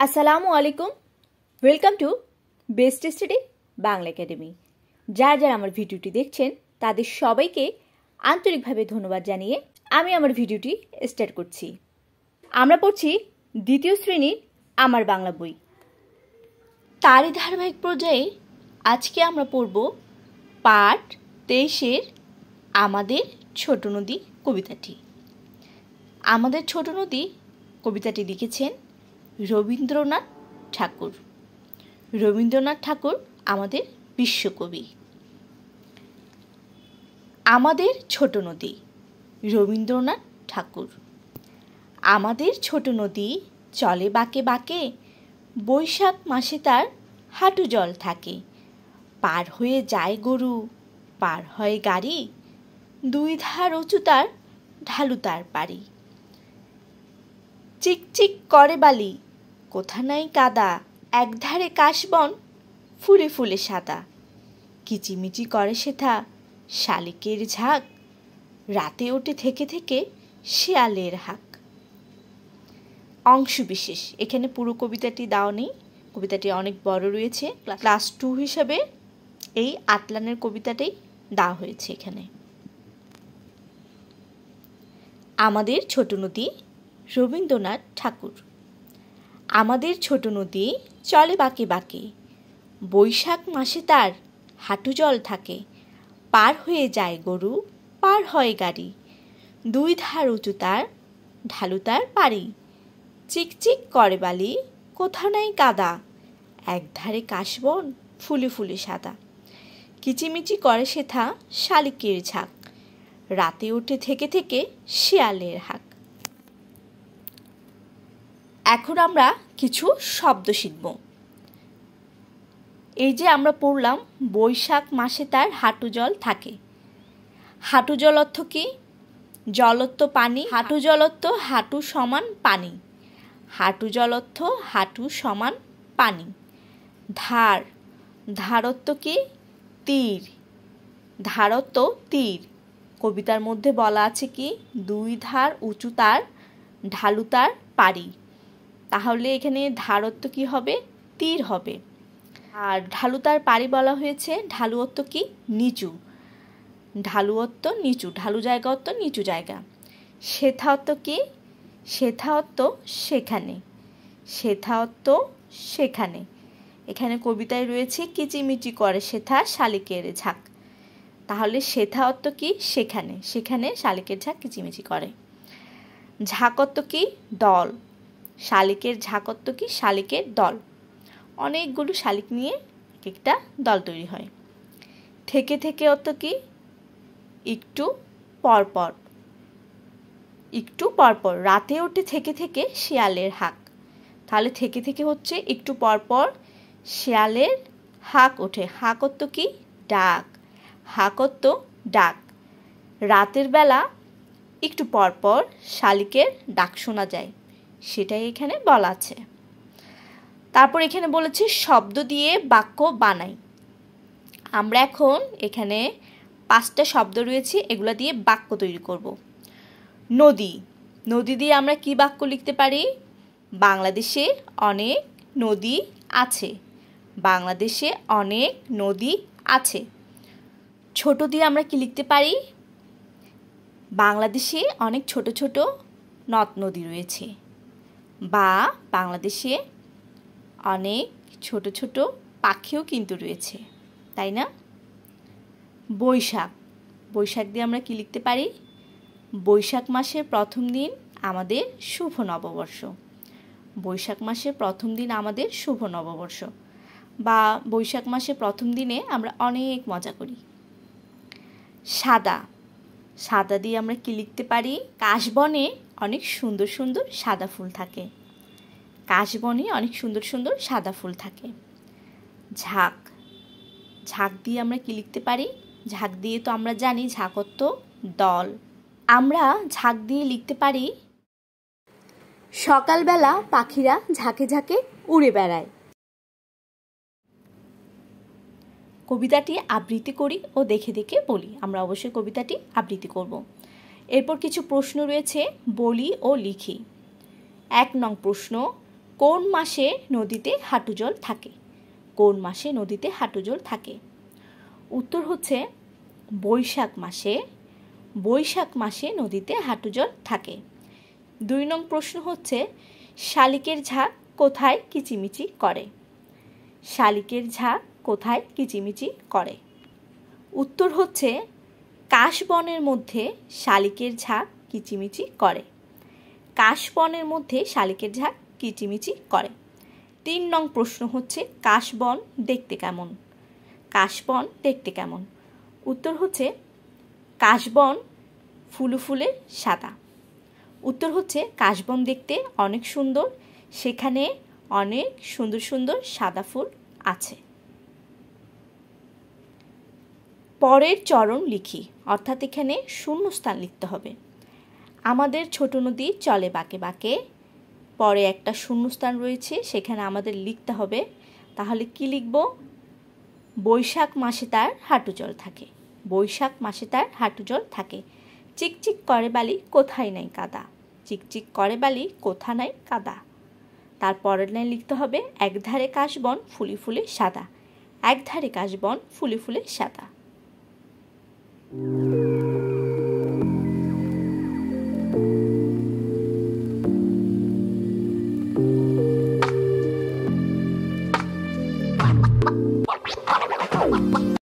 আসসালামু আলাইকুম। Welcome to best study Bangla academy. যারা আমার ভিডিওটি দেখছেন তাদের সবাইকে আন্তরিকভাবে ধন্যবাদ জানিয়ে আমি আমার ভিডিওটি স্টার্ট করছি। আমরা পড়ছি দ্বিতীয় শ্রেণীর আমার বাংলা বই। তারই ধারাবাহিক পর্যায়ে আজকে আমরা পড়ব পাঠ 23-এর আমাদের ছোট নদী কবিতাটি। আমাদের ছোট নদী কবিতাটি লিখেছেন রবীন্দ্রনাথ ঠাকুর। রবীন্দ্রনাথ ঠাকুর আমাদের বিশ্বকবি। আমাদের ছোট নদী, রবীন্দ্রনাথ ঠাকুর। আমাদের ছোট নদী চলে বাঁকে বাঁকে, বৈশাখ মাসে তার হাঁটু জল থাকে। পার হয়ে যায় গরু, পার হয় গাড়ি, দুই ধার উঁচু তার, ঢালু তার পাড়ি। চিকচিক করে বালি, কোথা নাই কাদা, একধারে কাশবন, ফুলে ফুলে সাদা। কিচিমিচি করে সেথা শালিকের ঝাঁক, রাতে ওঠে থেকে থেকে শিয়ালের হাঁক। অংশবিশেষ, এখানে পুরো কবিতাটি দেওয়া নেই, কবিতাটি অনেক বড় রয়েছে। ক্লাস 2 হিসাবে এই আটলানের কবিতাটাই দেওয়া হয়েছে এখানে। আমাদের ছোট নদী, রবীন্দ্রনাথ ঠাকুর। আমাদের ছোট নদী চলে বাঁকে বাঁকে, বৈশাখ মাসে তার হাঁটু জল থাকে। পার হয়ে যায় গরু, পার হয় গাড়ি, দুই ধার উঁচু তার, ঢালু তার পাড়ি। চিকচিক করে বালি, কোথা নাই কাদা, একধারে কাশবন, ফুলে ফুলে সাদা। কিচিমিচি করে সেথা শালিকের ঝাঁক, রাতে ওঠে থেকে থেকে শিয়ালের হাঁক। এখন আমরা কিছু শব্দ শিখব। এই যে আমরা পড়লাম বৈশাখ মাসে তার হাঁটু জল থাকে। হাঁটু জল অর্থ কি? জল অর্থ পানি, হাঁটু জল অর্থ হাঁটু সমান পানি। হাঁটু জল অর্থ হাঁটু সমান পানি। ধার, ধার অর্থ কি? তীর, ধার অর্থ তীর। কবিতার মধ্যে বলা আছে কি? দুই ধার উঁচু তার, ঢালু তার পাড়ি। তাহলে এখানে ধার অর্থ কি হবে? তীর হবে। আর ঢালু তার পাড়ি বলা হয়েছে। ঢালু অর্থ কি? নিচু। ঢালু অর্থ নিচু, ঢালু জায়গা অর্থ নিচু জায়গা। সেথা অর্থ কি? সেথা অর্থ সেখানে। সেথা অর্থ সেখানে। এখানে কবিতায় রয়েছে কিচিমিচি করে সেথা শালিকের ঝাঁক। তাহলে সেথা অর্থ কি? সেখানে। সেখানে শালিকের ঝাঁক কিচিমিচি করে। ঝাঁক অর্থ কি? দল। শালিকের ঝাঁক অর্থ কি? শালিকের দল। অনেকগুলো শালিক নিয়ে একটা দল তৈরি হয়। থেকে থেকে অর্থ কি? একটু পরপর। একটু পরপর। রাতে ওঠে থেকে থেকে শিয়ালের হাঁক। তাহলে থেকে থেকে হচ্ছে একটু পরপর শিয়ালের হাঁক ওঠে। হাঁক অর্থ কি? ডাক। হাঁক অর্থ ডাক। রাতের বেলা একটু পরপর শালিকের ডাক শোনা যায়, সেটাই এখানে বলা আছে। তারপর এখানে বলেছে শব্দ দিয়ে বাক্য বানাই। আমরা এখন এখানে 5টা শব্দ রয়েছে, এগুলা দিয়ে বাক্য তৈরি করব। নদী, নদী দিয়ে আমরা কি বাক্য লিখতে পারি? বাংলাদেশে অনেক নদী আছে। বাংলাদেশে অনেক নদী আছে। ছোট দিয়ে আমরা কি লিখতে পারি? বাংলাদেশে অনেক ছোট ছোট নদ নদী রয়েছে। বা বাংলাদেশে অনেক ছোট ছোট পাখিও কিন্তু রয়েছে, তাই না? বৈশাখ, বৈশাখ দিয়ে আমরা কি লিখতে পারি? বৈশাখ মাসের প্রথম দিন আমাদের শুভ নববর্ষ। বৈশাখ মাসের প্রথম দিন আমাদের শুভ নববর্ষ। বা বৈশাখ মাসের প্রথম দিনে আমরা অনেক মজা করি। সাদা, সাদা দিয়ে আমরা কি লিখতে পারি? কাশবনে অনেক সুন্দর সুন্দর সাদা ফুল থাকে। কাশবনে অনেক সুন্দর সুন্দর সাদা ফুল থাকে। ঝাঁক, ঝাঁক দিয়ে আমরা কি লিখতে পারি? ঝাঁক দিয়ে তো আমরা জানি ঝাঁক অর্থ দল। আমরা ঝাঁক দিয়ে লিখতে পারি সকালবেলা পাখিরা ঝাঁকে ঝাঁকে উড়ে বেড়ায়। কবিতাটি আবৃত্তি করি ও দেখে দেখে বলি। আমরা অবশ্যই কবিতাটি আবৃত্তি করব। এরপর কিছু প্রশ্ন রয়েছে, বলি ও লিখি। 1 নং প্রশ্ন, কোন মাসে নদীতে হাঁটু জল থাকে? কোন মাসে নদীতে হাঁটু জল থাকে? উত্তর হচ্ছে বৈশাখ মাসে। বৈশাখ মাসে নদীতে হাঁটু জল থাকে। 2 নং প্রশ্ন হচ্ছে শালিকের ঝাঁক কোথায় কিচিমিচি করে? শালিকের ঝাঁক কোথায় কিচিমিচি করে? উত্তর হচ্ছে কাশবনের মধ্যে শালিকের ঝাঁক কিচিমিচি করে। কাশবনের মধ্যে শালিকের ঝাঁক কিচিমিচি করে। 3 নং প্রশ্ন হচ্ছে কাশবন দেখতে কেমন? কাশবন দেখতে কেমন? উত্তর হচ্ছে কাশবন ফুলে ফুলে সাদা। উত্তর হচ্ছে কাশবন দেখতে অনেক সুন্দর, সেখানে অনেক সুন্দর সুন্দর সাদা ফুল আছে। পরের চরণ লিখি, অর্থাৎ এখানে শূন্যস্থান লিখতে হবে। আমাদের ছোট নদী চলে বাঁকে বাঁকে, পরে একটা শূন্যস্থান রয়েছে, সেখানে আমাদের লিখতে হবে। তাহলে কি লিখব? বৈশাখ মাসে তার হাঁটু জল থাকে। বৈশাখ মাসে তার হাঁটু জল থাকে। চিকচিক করে বালি কোথায় নাই কাদা। চিকচিক করে বালি কোথা নাই কাদা। তারপরের লাইন লিখতে হবে একধারে কাশবন ফুলে ফুলে সাদা। একধারে কাশবন ফুলে ফুলে সাদা।